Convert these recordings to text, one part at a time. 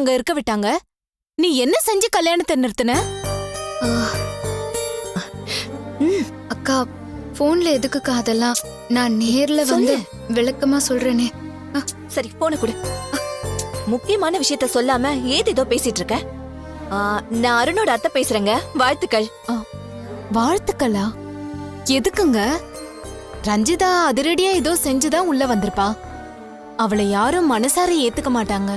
அங்க இருக்க விட்டாங்க? நீ என்ன செஞ்சு கல்யாணத்தை நிறுத்தின? அக்கா போன்ல எதுக்குக்கா அதெல்லாம்? நான் நேர்ல வந்து விளக்கமா சொல்றேனே. சரி போன கொடு. முக்கியமான விஷயத்த சொல்லாம ஏதோ பேசிட்டு இருக்க. நான் அருணோட அத்தை பேசுறேங்க. வாழ்த்துக்கள். வாழ்த்துக்களா? எதுக்குங்க? ரஞ்சிதா அதிரடியா ஏதோ செஞ்சுதான் உள்ள வந்திருப்பா. அவளை யாரும் மனசார ஏத்துக்க மாட்டாங்க.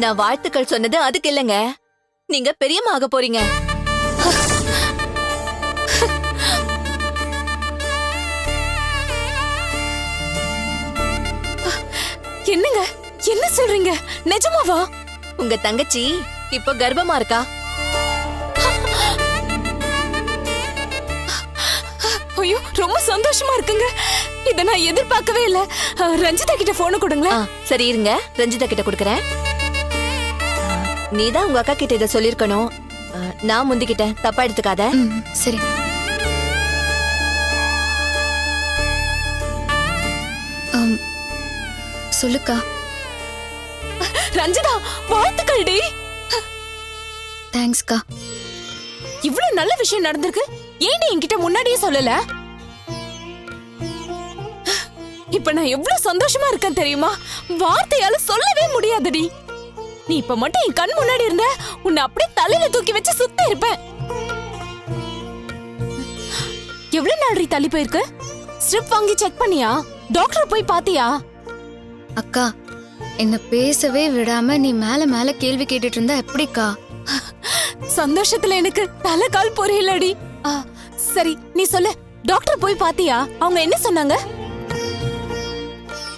நான் வாழ்த்துக்கள் சொன்னது அதுக்கு இல்லங்க. நீங்க பெரியம்மா ஆக போறீங்க. என்னங்க என்ன சொல்றீங்க? நிஜமாவா? உங்க தங்கச்சி இப்ப கர்ப்பமா இருக்கா. ஐயோ ரொம்ப சந்தோஷமா இருக்குங்க. இத நான் எதிர்பார்க்கவே இல்ல. ரஞ்சிதா கிட்ட போன் கொடுங்களேன். சரி இருங்க, ரஞ்சிதா கிட்ட கொடுக்கறேன். நீதான் உங்க அக்கா கிட்ட இத சொல்லிருக்கணும். நான் முந்திக்கிட்டேன், தப்பா எடுத்துக்காத. சரி. சொல்லுக்கா. ரஞ்சிதா வாழ்த்துக்கள் டி. தேங்க்ஸ்க்கா. இவ்வளவு நல்ல விஷயம் நடந்திருக்கு. ஏன் நீ என்கிட்ட முன்னாடியே சொல்லல? இப்ப நான் எவ்வளவு சந்தோஷமா இருக்கேன் தெரியுமா? வார்த்தையால சொல்லவே முடியாதுடி. நீ இப்ப மட்டும் என் கண் முன்னாடி இருந்த, உன்னை அப்படியே தலையில தூக்கி வச்சு சுத்த இருப்பேன். எவ்வளவு நாள் தள்ளி போயிருக்கு? ஸ்ட்ரிப் வாங்கி செக் பண்ணியா? டாக்டர் போய் பாத்தியா? அக்கா என்ன பேசவே விடாம நீ மேல மேல கேள்வி கேட்டுட்டு இருந்தா எப்படிக்கா? சந்தோஷத்துல எனக்கு தலை கால் புரியலடி. சரி நீ சொல்லு, டாக்டர் போய் பாத்தியா? அவங்க என்ன சொன்னாங்க?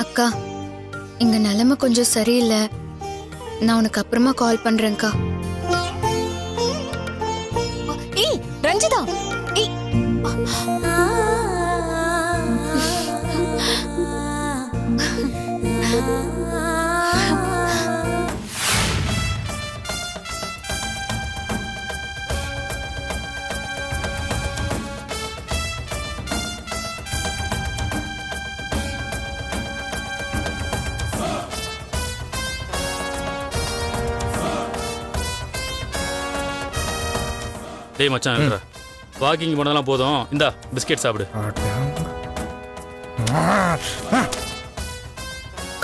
அக்கா இங்க நிலைமை கொஞ்சம் சரியில்லை. நான் உனக்கு அப்புறமா கால் பண்றேன்க்கா. ஏய் ரஞ்சிதா, ஏய் டேய் மச்சான் இருக்கற. வாக்கிங் போனதெல்லாம் போதும். இந்தா பிஸ்கட் சாப்பிடு.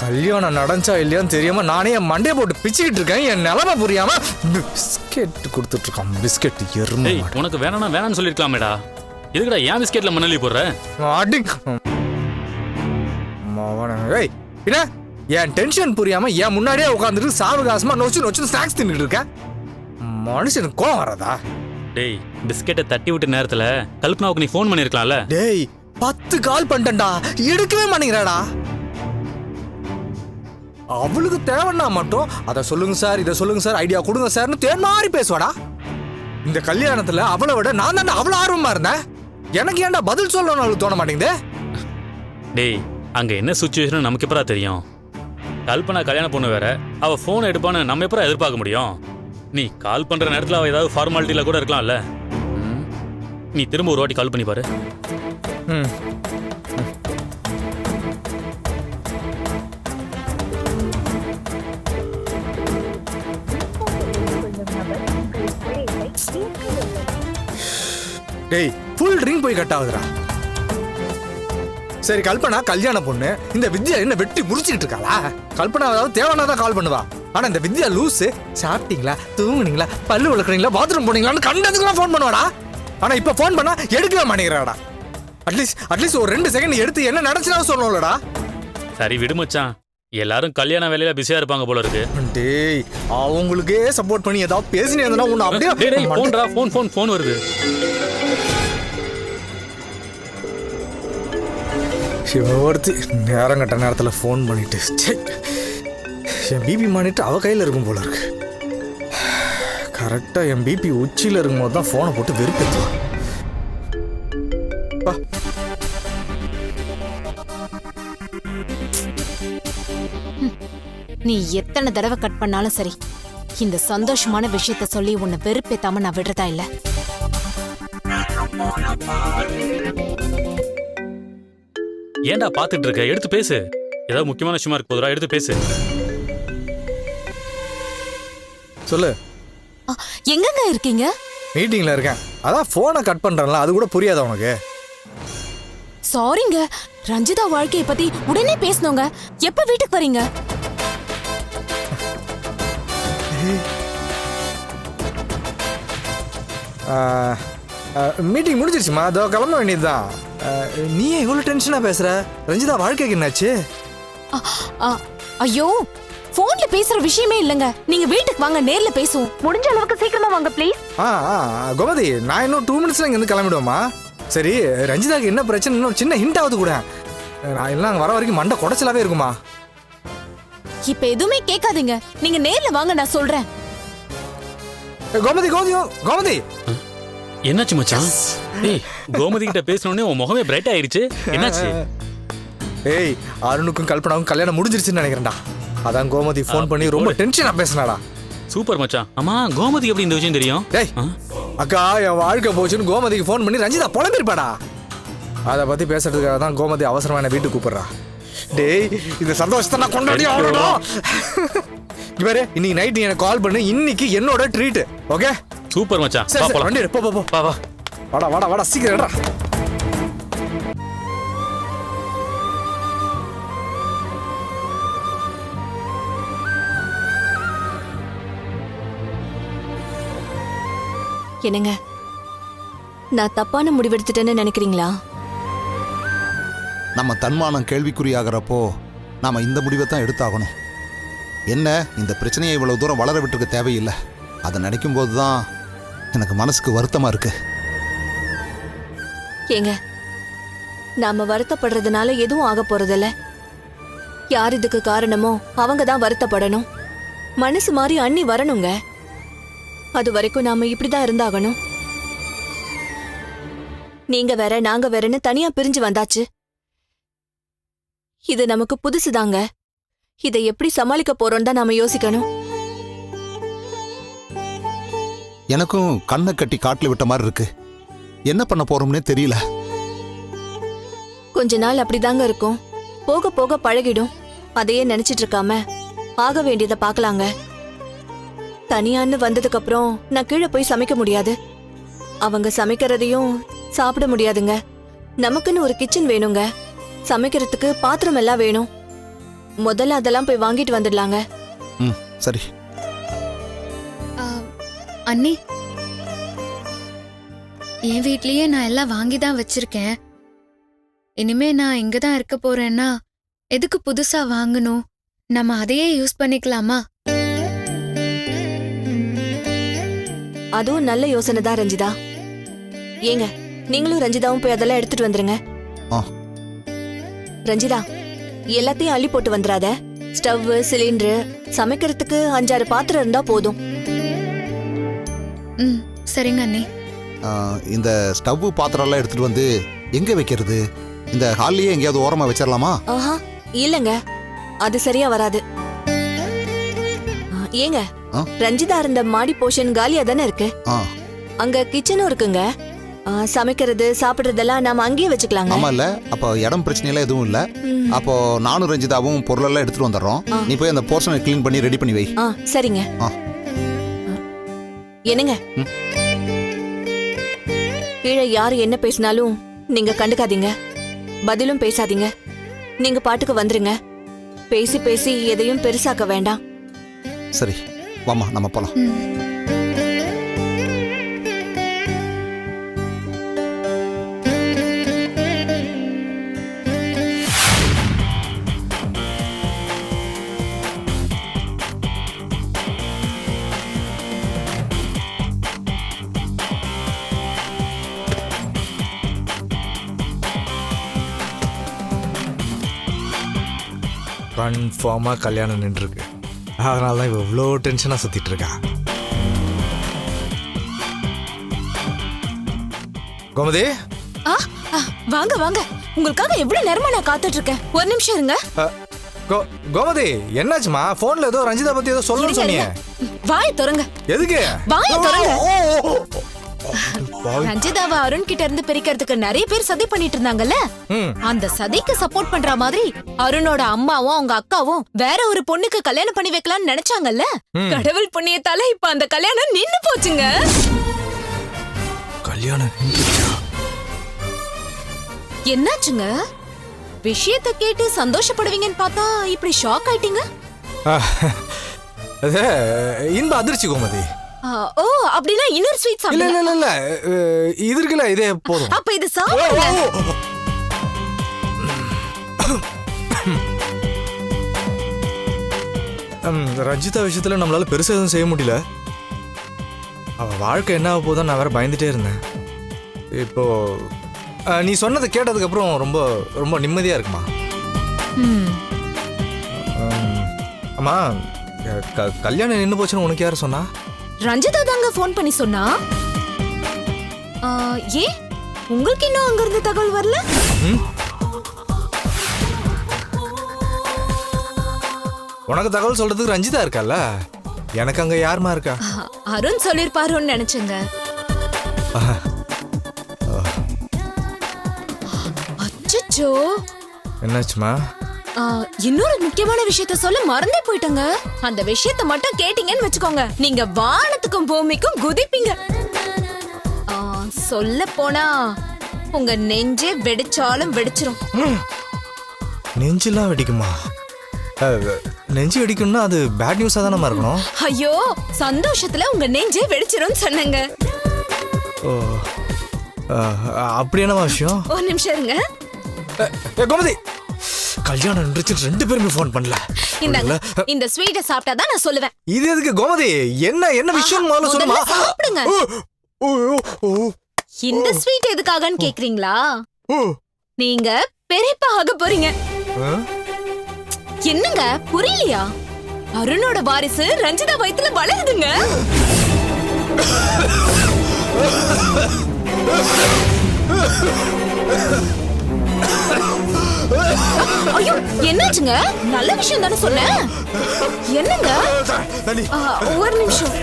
கல்யாணம் நடந்துச்சா இல்லையான்னு தெரியாம நானே என் மண்டையை போட்டு பிச்சுக்கிட்டு இருக்கேன். என் நிலைமை புரியாம பிஸ்கெட் கொடுத்துட்டு இருக்கான். பிஸ்கெட் எருமை. டேய் உனக்கு வேணாம்னா வேணாம்னு சொல்லிருக்கலாமேடா. எதுக்குடா ஏன் பிஸ்கெட்ல மண்ணலி போடுற? அடி ஏய் என்ன என் டென்ஷன் புரியாம என் முன்னாடியே உட்காந்துட்டு சாவகாசமா நொச்சு ஸ்நாக்ஸ் தின்னுட்டு இருக்கேன். மனுஷனுக்கு கோவம் வராதா? டேய் பிஸ்கெட்டை தட்டி விட்ட நேரத்துல கல்பனாவுக்கு நீ ஃபோன் பண்ணிருக்கலாம்ல. டேய் 10 கால் பண்ணிட்டேன்டா, எடுக்கவே மாட்டேங்கிறாடா. அவளுக்கு தேவைன்னா மட்டும் அதை சொல்லுங்க சார், இதை சொல்லுங்க சார், ஐடியா கொடுங்க சார்னு தேன் மாதிரி பேசுவாடா. இந்த கல்யாணத்துல அவளை விட நான் தானே அவ்வளவு ஆர்வமா இருந்தேன். எனக்கு ஏன்டா பதில் சொல்லணும்னு அவளுக்கு தோண மாட்டேங்குது. டேய் அங்க என்ன சுச்சுவேஷன் நமக்கு எப்பரா தெரியும்? கல்பனா கல்யாணம் பொண்ணு வேற, அவ போன் எடுப்பான்னு நம்ம எப்பரா எதிர்பார்க்க முடியும்? நீ கால் பண்ற நேரத்துல அவ ஏதாவது ஃபார்மாலிட்டியில கூட இருக்கலாம்ல. நீ திரும்ப ஒரு வாட்டி கால் பண்ணி பாரு. டேய் ஃபுல் ரிங் போய் கட் ஆகுதுடா. சரி கல்பனா கல்யாண பொண்ணு, இந்த வித்யா என்ன வெட்டி முடிச்சுக்கிட்டு இருக்காளா? கல்பனா ஏதாவது தேவைன்னா தான் கால் பண்ணுவா. ஆனா இந்த வித்யா லூசு, சாப்பிட்டீங்களா, தூங்குனீங்களா, பல்லு விளக்குறீங்களா, பாத்ரூம் போனீங்களான்னு கண்டதுக்கெல்லாம் ஃபோன் பண்ணுவாடா. ஆனா இப்ப ஃபோன் பண்ணா எடுக்கவே மாட்டேங்கிறாடா. அட்லீஸ்ட் ஒரு 2 செகண்ட் எடுத்து என்ன நடந்துச்சுனா சொல்லணும்லடா. சரி விடு மச்சான், எல்லாரும் கல்யாண வேலையில பிஸியா இருப்பாங்க போல இருக்கு. டேய் அவங்களுக்கே சப்போர்ட் பண்ணி ஏதாவது பேசினே இருந்தா உன்னை அப்படியே போன்டா ஃபோன் வருது. ஒருத்தி நேரம் கட்ட நேரத்துல ஃபோன் பண்ணிட்டு என் பிபி மானிட்டு அவ கையில இருக்கும் போல இருக்கு. கரெக்டா என் பிபி உச்சியில இருக்கும்போது தான் போனை போட்டு வெறுப்பேத்துவா. நீ எத்தனை தடவை கட் பண்ணாலும் சரி, இந்த சந்தோஷமான விஷயத்த சொல்லி உன்னை வெறுப்பேத்தாம நான் விடுறதா இல்ல. ஏன்டா பாத்துட்டு இருக்க? எடுத்து பேசு. ஏதாவது முக்கியமான விஷயமா இருக்கு போதுடா, எடுத்து பேசு. சொல்லு. எங்கங்க இருக்கீங்க? மீட்டிங்ல இருக்கேன். அதான் போனை கட் பண்றேன்ல, அது கூட புரியாதா உனக்கு? சாரிங்க, ரஞ்சிதா வாழ்க்கைய பத்தி உடனே பேசணுங்க. எப்ப வீட்டுக்கு வரீங்க? மீட்டிங் முடிஞ்சிருச்சுமா, அதோ கிளம்ப வேண்டியதுதான். நீ ஏன் இவ்வளவு டென்ஷனா பேசுற? ரஞ்சிதா வாழ்க்கைக்கு என்னாச்சு? ஐயோ, போன்ல பேசுற விஷயமே இல்லங்க. நீங்க வீட்டுக்கு வாங்க, நேர்ல பேசுவோம். முடிஞ்ச அளவுக்கு சீக்கிரமா வாங்க ப்ளீஸ். கோமதி, நான் இன்னும் 2 மினிட்ஸ்ல இங்க இருந்து கிளம்பிடுவோமா? சரி, ரஞ்சிதாக்கு என்ன பிரச்சனை, இன்னும் சின்ன ஹிண்ட் ஆகுது கூட. நான் எல்லாம் அங்க வர வரைக்கும் மண்டை குடைச்சலாவே இருக்குமா? இப்ப எதுவுமே கேட்காதீங்க, நீங்க நேர்ல வாங்க, நான் சொல்றேன். கோமதி கோமதி கோமதி, என்னாச்சு மச்சான்? டேய், கோமதி கிட்ட பேசணும்னே உன் முகமே பிரைட் ஆயிருச்சு. என்னாச்சு? ஏய், அருணுக்கும் கல்பனாவுக்கும் கல்யாணம் முடிஞ்சிருச்சுன்னு நினைக்கிறேன்டா. அதான் கோமதி ஃபோன் பண்ணி ரொம்ப டென்ஷனா பேசினாடா. சூப்பர் மச்சான். ஆமா, கோமதி எப்படி இந்த விஷயம் தெரியும்? டேய், அக்கா என் வாழ்க்கை போச்சுன்னு கோமதிக்கு ஃபோன் பண்ணி ரஞ்சிதா புலம்பிருப்பாடா. அதை பத்தி பேசுறதுக்காக தான் கோமதி அவசரமா என்ன வீட்டுக்கு கூப்பிடுறா. டேய், இந்த சந்தோஷத்தை நான் கொண்டாடி ஆகணும். இவரே, இன்னைக்கு நைட் எனக்கு கால் பண்ணு. இன்னைக்கு என்னோட ட்ரீட். ஓகே? சூப்பர் மச்சான். சரி, வா சரி, போலாம். வண்டி எடு, போ போ போ. வா வா. வாடா வாடா வாடா, சீக்கிரம் எடுடா. என்னங்க, நான் தப்பான முடிவெடுத்துட்டேன்னு நினைக்கிறீங்களா? நம்ம தன்மானம் கேள்விக்குறியாகிறப்போ நாம இந்த முடிவை தான் எடுத்தாகணும். என்ன, இந்த பிரச்சனையை இவ்வளவு தூரம் வளர விட்டுருக்க தேவையில்லை. அதை நினைக்கும் போது தான் எனக்கு மனசுக்கு வருத்தமா இருக்கு. ஏங்க, நாம வருத்தப்படுறதுனால எதுவும் ஆக போறதில்ல. யார் இதுக்கு காரணமோ அவங்க தான் வருத்தப்படணும். மனசு மாறி அண்ணி வரணுங்க. அது வரைக்கும் நாம இப்படிதான் இருந்தாகணும். நீங்க வேற நாங்க வேறன்னு தனியா பிரிஞ்சு வந்தாச்சு. இது நமக்கு புதுசுதாங்க. இதை எப்படி சமாளிக்க போறோம் தான் நாம யோசிக்கணும். எனக்கும் கண்ணை கட்டி காட்டுல விட்ட மாதிரி இருக்கு. என்ன பண்ண போறோம்னே தெரியல. கொஞ்ச நாள் அப்படிதாங்க இருக்கும். போக போக பழகிடும். அதையே நினைச்சிட்டு இருக்காம ஆக வேண்டியதை பார்க்கலாங்க. தனியான்னு வந்ததுக்கு அப்புறம் நான் கீழே போய் சமைக்க முடியாது. அவங்க சமைக்கிறதையும் சாப்பிட முடியாதுங்க. நமக்குன்னு ஒரு கிச்சன் வேணுங்க. சமைக்கிறதுக்கு பாத்திரம் எல்லாம் வேணும். முதல்ல அதெல்லாம் போய் வாங்கிட்டு வந்துடலாங்க. சரி. அண்ணி, என் வீட்லயே நான் எல்லாம் வாங்கி தான் வச்சிருக்கேன். இனிமே நான் இங்க தான் இருக்க போறேன்னா எதுக்கு புதுசா வாங்கணும்? நம்ம அதையே யூஸ் பண்ணிக்கலாமா? அதுவும் நல்ல யோசனை தான் ரஞ்சிதா. ஏங்க, நீங்களும் ரஞ்சிதாவும் போய் அதெல்லாம் எடுத்துட்டு வந்துருங்க. ரஞ்சிதா, எல்லாத்தையும் அள்ளி போட்டு வந்துடாத. ஸ்டவ், சிலிண்டர், சமைக்கிறதுக்கு 5-6 பாத்திரம் இருந்தா போதும். சரிங்க அண்ணி. இந்த ஸ்டவ் பாத்திரம் எல்லாம் எடுத்துட்டு வந்து எங்க வைக்கிறது? இந்த ஹால்லயே எங்கேயாவது ஓரமா வச்சிடலாமா? ஆஹா, இல்லங்க, அது சரியா வராது. ஏங்க, ரஞ்சிதா இருந்த மாடி போர்ஷன் காலியா தானே இருக்கு. அங்க கிச்சனும் இருக்குங்க. சமைக்கிறது சாப்பிடுறதெல்லாம் நாம அங்கேயே வச்சுக்கலாங்க. ஆமா இல்ல, அப்ப இடம் பிரச்சனை எல்லாம் எதுவும் இல்ல. அப்போ நானும் ரஞ்சிதாவும் பொருளெல்லாம் எடுத்துட்டு வந்துடுறோம். நீ போய் அந்த போர்ஷனை கிளீன் பண்ணி ரெடி பண்ணி வை. சரிங்க. என்னங்க, கீழே யாரு என்ன பேசினாலும் நீங்க கண்டுக்காதீங்க. பதிலும் பேசாதீங்க. நீங்க பாட்டுக்கு வந்துருங்க. பேசி பேசி எதையும் பெருசாக்க வேண்டாம். சரி, வாமா நம்ம போலாம். கன்ஃபார்மா கல்யாணம் நின்றுருக்கு. அதனால தான் இவ்வளோ டென்ஷனாக சுற்றிட்டு இருக்கா. கோமதி, வாங்க வாங்க, உங்களுக்காக எவ்வளவு நேரமா நான் காத்துட்டு இருக்கேன். ஒரு நிமிஷம் இருங்க. கோமதி, என்னாச்சுமா? போன்ல ஏதோ ரஞ்சிதா பத்தி ஏதோ சொல்லணும்னு சொன்னீங்க. வாயை திறங்க. எதுக்கு? வாயை திறங்க. பாவி. ரஞ்சிதாவை அருண் கிட்ட இருந்து பிரிக்கிறதுக்கு நிறைய பேர் சதி பண்ணிட்டு இருந்தாங்கல்ல, ம். அந்த சதிக்கு சப்போர்ட் பண்ற மாதிரி அருணோட அம்மாவும் அவங்க அக்காவும் வேற ஒரு பொண்ணுக்கு கல்யாணம் பண்ணி வைக்கலாம்னு நினைச்சாங்கல்ல. கடவுள் புண்ணியத்தால இப்ப அந்த கல்யாணம் நின்னு போச்சுங்க. கல்யாணம் நின்றுச்சா? என்னாச்சுங்க? விஷயத்தை கேட்டு சந்தோஷப்படுவீங்கன்னு பார்த்தா இப்படி ஷாக் ஆயிட்டீங்க. அது இன்ப அதிர்ச்சி கோமதி. ஓ, அப்படின்னா இன்னொரு ஸ்வீட் இல்ல சாப்பிடுங்க. இல்ல இல்ல இது இருக்குல்ல, இதே போதும். அப்ப இது சாப்பிடுங்க. ரஞ்சிதா விஷயத்துல நம்மளால பெருசா எதுவும் செய்ய முடியல. அவ வாழ்க்கை என்ன ஆக போதும் நான் வேற பயந்துட்டே இருந்தேன். இப்போ நீ சொன்னதை கேட்டதுக்கு அப்புறம் ரொம்ப ரொம்ப நிம்மதியா இருக்குமா. ம். அம்மா, கல்யாணம் நின்று போச்சுன்னு உனக்கு யாரு சொன்னா? ரஞ்சிதா தாங்க ஃபோன் பண்ணி சொன்னா. ஏன் உங்களுக்கு இன்னும் அங்க இருந்து தகவல் வரல? ம்? உனக்கு தகவல் சொல்றதுக்கு ரஞ்சிதா இருக்கால, எனக்கு அங்க யாருமா இருக்கா? அருண் சொல்லிருப்பாருன்னு நினைச்சேங்க. அச்சச்சோ, என்னாச்சுமா? இன்னொரு முக்கியமான விஷயத்த சொல்ல மறந்தே போயிட்டங்க. அந்த விஷயத்த மட்டும் கேட்டீங்கன்னு வச்சுக்கோங்க, நீங்க வானத்துக்கும் பூமிக்கும் குதிப்பீங்க. சொல்ல போனா உங்க நெஞ்சே வெடிச்சாலும் வெடிச்சிரும். நெஞ்செல்லாம் வெடிக்குமா? நெஞ்சு வெடிக்கணும்னா அது பேட் நியூஸா தானே இருக்கணும். ஐயோ, சந்தோஷத்துல உங்க நெஞ்சே வெடிச்சிரும் சொன்னங்க. ஓ, அப்படி என்னமா விஷயம்? ஒரு நிமிஷம் இருங்க. கோமதி, கல்யாணம் நின்றுச்சு, 2 பேருமே ஃபோன் பண்ணல. இந்த ஸ்வீட்டை சாப்பிட்டாதான் நான் சொல்லுவேன். இது எதுக்கு கோமதி? என்ன என்ன விஷயம் முதல்ல சொல்லுமா? சாப்பிடுங்க. இந்த ஸ்வீட் எதுக்காகன்னு கேக்குறீங்களா? நீங்க பெரியப்பா ஆக போறீங்க. என்னங்க புரியலையா? அருணோட வாரிசு ரஞ்சிதா வயித்துல வளருதுங்க. ஐயோ, என்னாச்சுங்க? நல்ல விஷயம் தானே சொன்னேன். என்னங்க? ஒரு நிமிஷம்.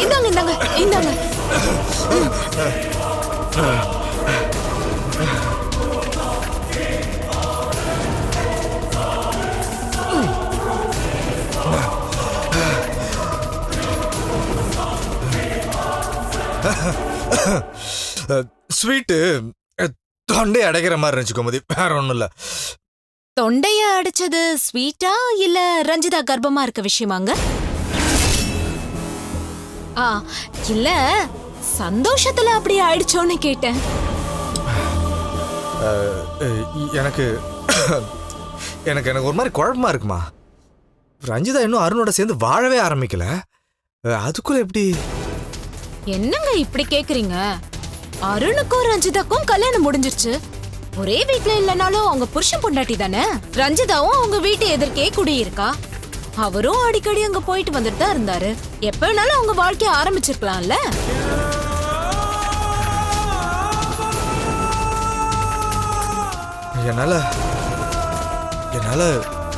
இந்தாங்க இந்தாங்க இந்தாங்க. ஸ்வீட்டு தொண்டை அடைக்கிற மாதிரி இருந்துச்சு கோமதி, வேற ஒண்ணும் இல்ல. தொண்டைய அடிச்சது ஸ்வீட்டா இல்ல ரஞ்சிதா கர்ப்பமா இருக்க விஷயமாங்க? இல்ல சந்தோஷத்துல அப்படி ஆயிடுச்சோன்னு கேட்டேன். எனக்கு எனக்கு எனக்கு ஒரு மாதிரி குழப்பமா இருக்குமா. ரஞ்சிதா இன்னும் அருணோட சேர்ந்து வாழவே ஆரம்பிக்கல, அதுக்குள்ள எப்படி? என்னங்க இப்படி கேக்குறீங்க? அருணுக்கும் ரஞ்சிதாக்கும் கல்யாணம் முடிஞ்சிருச்சு. ஒரே வீட்ல இல்லனாலும் அவங்க புருஷன் பொண்டாட்டி தானே. ரஞ்சிதாவும் அவங்க வீட்டு எதிர்க்கே குடியிருக்கா. அவரும் அடிக்கடி அங்க போயிட்டு வந்துட்டு தான் இருந்தாரு. எப்ப வேணாலும் அவங்க வாழ்க்கைய ஆரம்பிச்சிருக்கலாம்ல. என்னால என்னால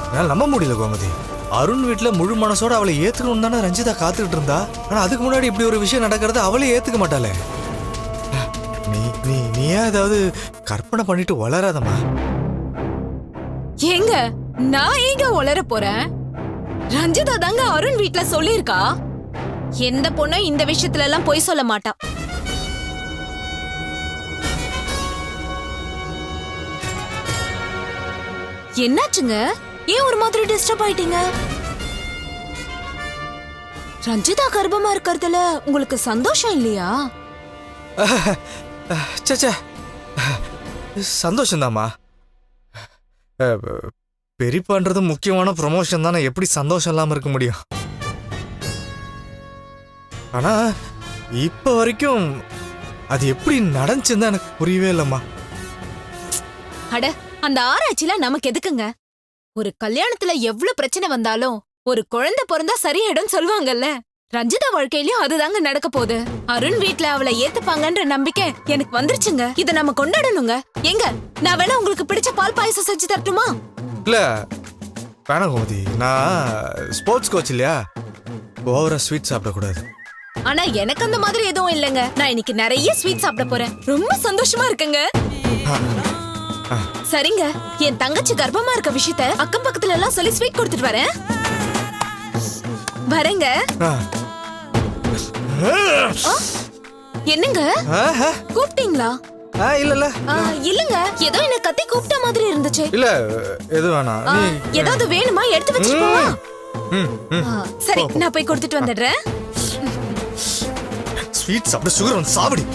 என்னால நம்ப முடியல கோமதி. அருண் வீட்டுல முழு மனசோட அவளை ஏத்துக்கணும் தானே ரஞ்சிதா காத்துக்கிட்டு இருந்தா. ஆனா அதுக்கு முன்னாடி இப்படி ஒரு விஷயம் நடக்கிறது அவளே ஏத்துக்க மாட்டாளே. நீ நீ நீயா ஏதாவது கற்பனை பண்ணிட்டு வளராதம்மா. ஏங்க, நான் ஏங்க உளர போறேன்? ரஞ்சிதா தாங்க அருண் வீட்ல சொல்லிருக்கா. எந்த பொண்ணும் இந்த விஷயத்துல எல்லாம் பொய் சொல்ல மாட்டா. என்னாச்சுங்க? ஏன் ஒரு மாதிரி டிஸ்டர்ப் ஆயிட்டீங்க? ரஞ்சிதா கர்ப்பமா இருக்கிறதுல உங்களுக்கு சந்தோஷம் இல்லையா? சச்சா, சந்தோஷம்தாம்மா. பெரியப்பான்றது முக்கியமான ப்ரொமோஷன் தானே, எப்படி சந்தோஷம் இல்லாம இருக்க முடியும்? ஆனா இப்ப வரைக்கும் அது எப்படி நடந்துச்சுன்னு எனக்கு புரியவே இல்லம்மா. அட, அந்த ஆராய்ச்சில நமக்கு எதுக்குங்க? ஒரு கல்யாணத்துல எவ்வளவு பிரச்சனை வந்தாலும் ஒரு குழந்தை பிறந்தா சரியாயிடும் சொல்லுவாங்கல்ல. ரஞ்சிதா வாழ்க்கையிலயும் அதுதாங்க நடக்க போகுது. அருண் வீட்ல அவளை ஏத்துப்பாங்கன்ற நம்பிக்கை எனக்கு வந்துருச்சுங்க. இத நம்ம கொண்டாடணுங்க. எங்க, நான் வேணா உங்களுக்கு பிடிச்ச பால் பாயசம் செஞ்சு தரட்டுமா? இல்ல வேணாம் கோமதி, நான் ஸ்போர்ட்ஸ் கோச் இல்லையா, ஓவரா ஸ்வீட் சாப்பிடக்கூடாது. ஆனா எனக்கு அந்த மாதிரி எதுவும் இல்லைங்க. நான் இன்னைக்கு நிறைய ஸ்வீட் சாப்பிட போறேன். ரொம்ப சந்தோஷமா இருக்குங்க. சரிங்க, என் தங்கச்சி கர்ப்பமா இருக்க விஷயத்த அக்கம் பக்கத்துல எல்லாம் சொல்லி ஸ்வீட் கொடுத்துட்டு வரேன். வரேங்க. என்னங்க கூப்பிட்டீங்களா? இல்ல இல்லங்க, ஏதோ என்ன கத்தி கூப்பிட்ட மாதிரி இருந்துச்சு. இல்ல எது வேணாம். ஏதாவது வேணுமா எடுத்து வச்சுட்டு போவா? சரி, நான் போய் கொடுத்துட்டு வந்துடுறேன். ஸ்வீட் சாப்பிட சுகர் வந்து சாப்பிடி.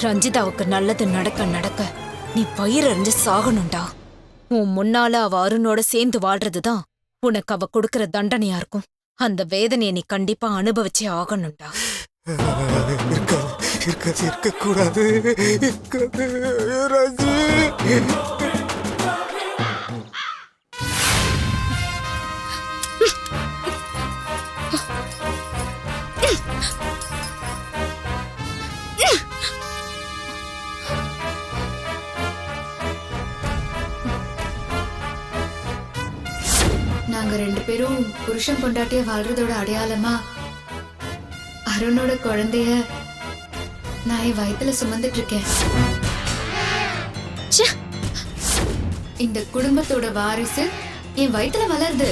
ரஞ்சிதாவுக்கு நல்லது நடக்க நடக்க நீ பயிரறிஞ்சு சாகணும்டா. உன் முன்னால அவ அருணோட சேர்ந்து வாழ்றதுதான் உனக்கு அவ கொடுக்கற தண்டனையா இருக்கும். அந்த வேதனையை நீ கண்டிப்பா அனுபவிச்சே ஆகணும்டா. இருக்கக்கூடாது. நாங்க 2 பேரும் புருஷன் பொண்டாட்டியா வாழ்றதோட அடையாளமா அருணோட குழந்தைய நான் என் வயித்துல சுமந்துட்டு இருக்கேன். இந்த குடும்பத்தோட வாரிசு என் வயித்துல வளருது.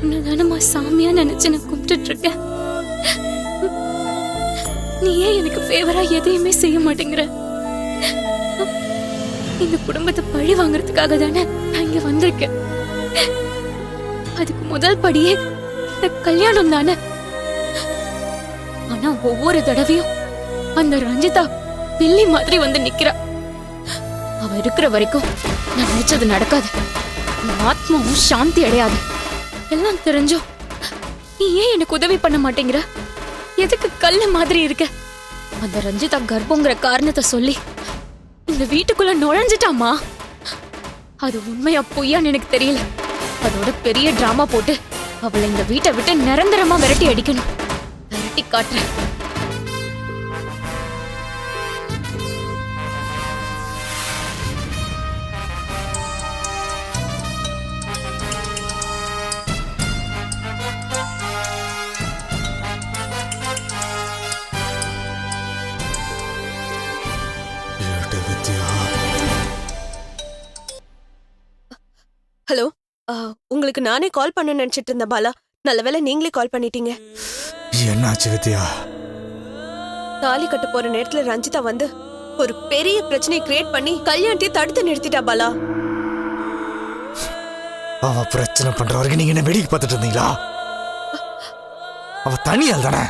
உன்னதானமா சாமியா நினைச்சு நான் கும்பிட்டு இருக்கேன். நீ ஏன் எனக்கு ஃபேவரா எதையுமே செய்ய மாட்டேங்கிற? இந்த குடும்பத்தை பழி வாங்குறதுக்காக தானே நான் இங்க வந்திருக்கேன். அதுக்கு முதல் படியே இந்த கல்யாணம் தானே. ஆனா ஒவ்வொரு தடவையும் அந்த ரஞ்சிதா பில்லி மாதிரி வந்து நிக்கிறா. அவ இருக்கிற வரைக்கும் நான் நினைச்சது நடக்காது. ஆத்மாவும் சாந்தி அடையாது. எல்லாம் தெரிஞ்சோ நீ ஏன் எனக்கு உதவி பண்ண மாட்டேங்கிற? எதுக்கு கல்லு மாதிரி இருக்க? அந்த ரஞ்சிதா கர்ப்பங்கிற காரணத்தை சொல்லி இந்த வீட்டுக்குள்ள நுழைஞ்சிட்டாமா. அது உண்மையா பொய்யான்னு எனக்கு தெரியல. அதோட பெரிய டிராமா போட்டு அவளை இந்த வீட்டை விட்டு நிரந்தரமா விரட்டி அடிக்கணும். விரட்டி காட்டுறேன். ஹலோ, உங்களுக்கு நானே கால் பண்ண நினைச்சிட்டு இருந்தேன் பாலா. நல்லவேளை நீங்களே கால் பண்ணிட்டீங்க. என்னாச்சு வித்யா? தாலி கட்ட போற நேரத்துல ரஞ்சிதா வந்து ஒரு பெரிய பிரச்சனையை கிரியேட் பண்ணி கல்யாணத்தை தடுத்து நிறுத்திட்டா பாலா. அவ பிரச்சனை பண்ற வரைக்கும் நீங்க என்ன வேடிக்கை பார்த்துட்டு இருந்தீங்களா? அவ தனியால் தானே.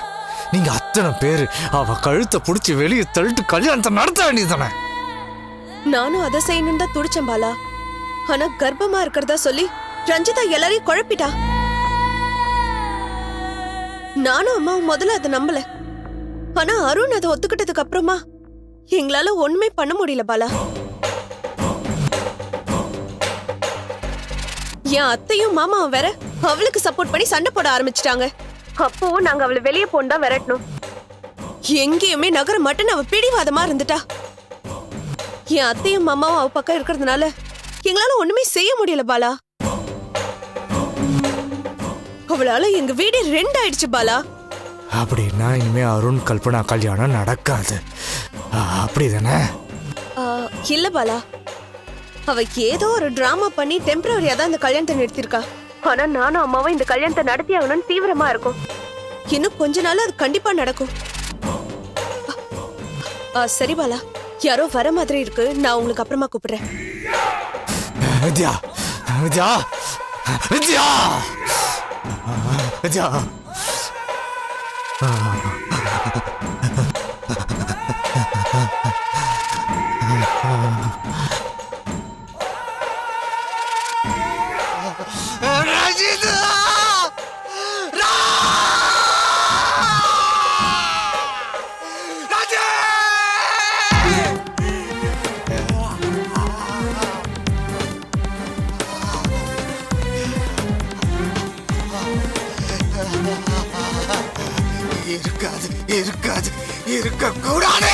நீங்க அத்தனை பேரு அவ கழுத்தை புடிச்சு வெளியே தள்ளிட்டு கல்யாணத்தை நடத்த வேண்டியது தானே. நானும் அதை செய்யணும் தான் துடிச்சேன் பாலா. ஆனா கர்ப்பமா இருக்கிறதா சொல்லி ரஞ்சிதா எல்லாரையும் குழப்பிட்டா. நானும் அம்மாவும் முதல்ல அதை நம்பல. ஆனா அருண் அதை ஒத்துக்கிட்டதுக்கு அப்புறமா எங்களால ஒண்ணுமே பண்ண முடியல பாலா. என் அத்தையும் மாமாவும் வேற அவளுக்கு சப்போர்ட் பண்ணி சண்டை போட ஆரம்பிச்சிட்டாங்க. அப்போ நாங்க அவளை வெளியே போண்டா விரட்டணும். எங்கேயுமே நகர மாட்டேன்னு அவ பிடிவாதமா இருந்துட்டா. என் அத்தையும் மாமாவும் அவ பக்கம் இருக்கிறதுனால எங்களால ஒண்ணுமே செய்ய முடியல பாலா. அவளால எங்க வீடு 2 ஆயிடுச்சு பாலா. அப்படின்னா இனிமே அருண் கல்பனா கல்யாணம் நடக்காது. அப்படிதானே? இல்ல பாலா, அவ ஏதோ ஒரு டிராமா பண்ணி டெம்பரரியா தான் இந்த கல்யாணத்தை நிறுத்திருக்கா. ஆனா நானும் அம்மாவும் இந்த கல்யாணத்தை நடத்தி ஆகணும்னு தீவிரமா இருக்கும். இன்னும் கொஞ்ச நாள் அது கண்டிப்பா நடக்கும். சரி பாலா, யாரோ வர மாதிரி இருக்கு, நான் உங்களுக்கு அப்புறமா கூப்பிடுறேன். வித்யா வித்யா வித்யா வித்யா இருக்காது இருக்காது இருக்கக்கூடாது.